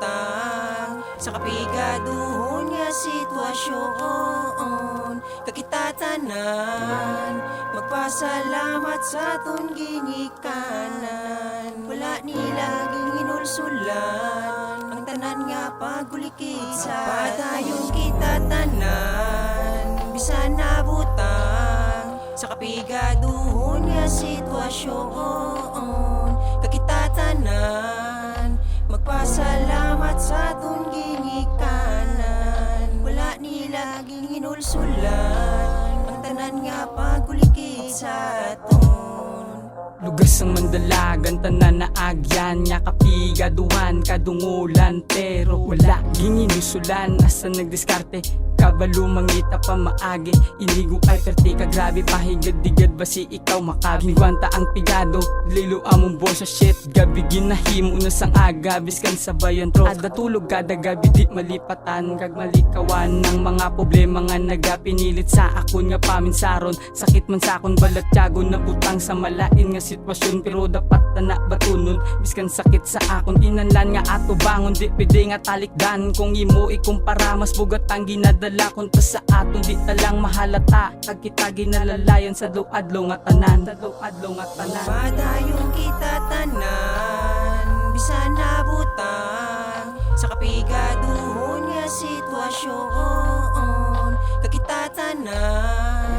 nabutang sa kapigaduhon nga sitwasyon. Kakitatanan magpasalamat sa atong ginikanan. Wala nilaging inulsulan ang tanan nga pagulikid sa padayong kitatanan. Bisan nabutang sa kapigaduhon nga sitwasyon. Kakitatanan magpasalamat sa atong ginikanan. Wala nilaging inulsulan ang tanan nga pagulikid sa aton. Lugas ang mandalagan, tanan na agyan nya kapigaduhan, kadungulan. Pero wala ginginusulan, asa nagdiskarte kabalo mangita pa maagi. Inigo ay perti ka grabe pahigad-digad basi ikaw makabingwanta ang pigado. Lilo among boss sa shit gabi ginahimo na sang aga biskan sabayan tro. Ada tulog kada gabi di malipatan kag malikawan ng mga problema nga nagapinilit sa akon nga paminsaron. Sakit man sa akon balat tiago na butang sa malain nga sitwasyon pero dapat na batunon. Biskan sakit sa akon kinanlan nga ato bangon di pwede nga talikdan. Kung imo ikumpara mas bugat ang ginadala kon pa sa aton di talang mahalata. Kag kita ginalalayan sa adlaw nga tanan, sa adlaw nga tanan. Padayong kitatanan bisan nabutang sa kapigaduhon nga sitwasyon. Kakitatanan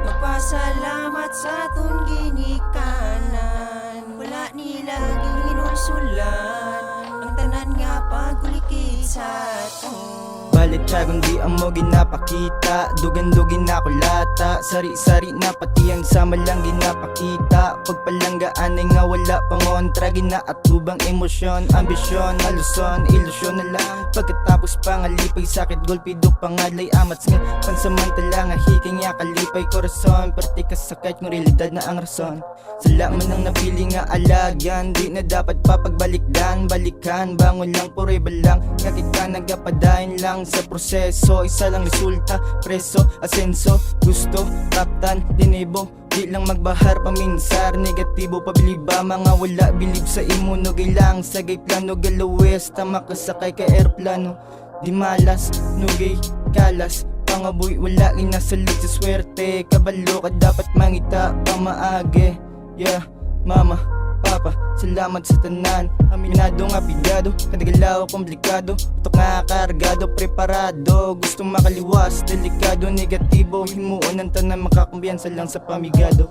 magpasalamat sa atong ginikanan. Wala nilaging inulsulan ang tanan nga pagulikid sa aton. Balit tiyagong di amo ginapakita. Dugan-dugin na kulata. Sari-sari na patiyan sama lang ginapakita. Pagpalanggaan ay nga wala pangontra. Ginaatubang emosyon, ambisyon, alusyon, ilusyon na lang. Pagkatapos pangalipay, sakit, golpido, pangalay, amats nga pansamantala nga hiking nga kalipay korason. Perti kasakit ng realidad na ang rason. Salaman ang napili nga alagyan. Di na dapat papagbalikdan, balikan. Bangon lang, pure balang. Nga kita nagapadayin lang sa proseso. Isa lang resulta, preso, asenso. Gusto, kaptan, dinibo. Di lang magbahar, paminsar, negatibo, pabiliba. Mga wala, bilib sa imo, no lang. Sagay plano, galawes, tama kasakay ka airplano. Di malas, nugay, kalas. Pangaboy, wala inasalit sa swerte. Kabalo ka dapat mangita, pamaage. Yeah, mama, papa, salamat sa tanan. Aminado nga pigado, kadagalaw komplikado. Putok nga kargado, preparado. Gusto makaliwas, delikado, negatibo. Himuon ng tanan, makakumbiyansa lang sa pamigado.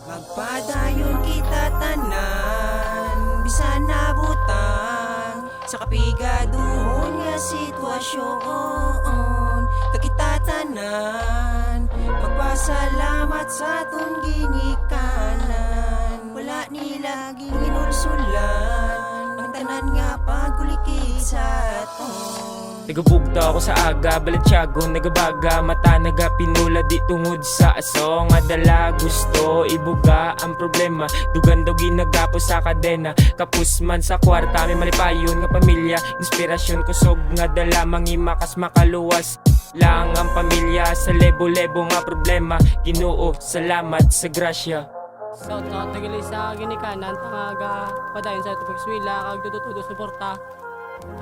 Magpadayon kitatanan bisan nabutang sa kapigaduhon nga sitwasyon. Kakitatanan magpasalamat sa atong ginikanan. Wala nilaging inulsulan ang tanan nga pagulikid sa aton. Nagabugta ako sa aga, balatyago, nagabaga. Mata nagapinula di tungod sa aso. Nga dala gusto, ibuga ang problema. Dugan daw ginagapo sa kadena. Kapus man sa kwarta, may malipayon nga pamilya. Inspirasyon kusog nga dala, mangimakas makaluwas lang ang pamilya sa lebo-lebo nga problema. Ginoo, salamat sa grasya. Shout out tagali sa ginikanan pangaga padayon sa tubig swila kag tututudo suporta.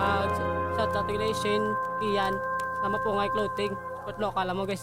Kag shout out tagali Shin Ian sama po nga clothing. But lokal mo guys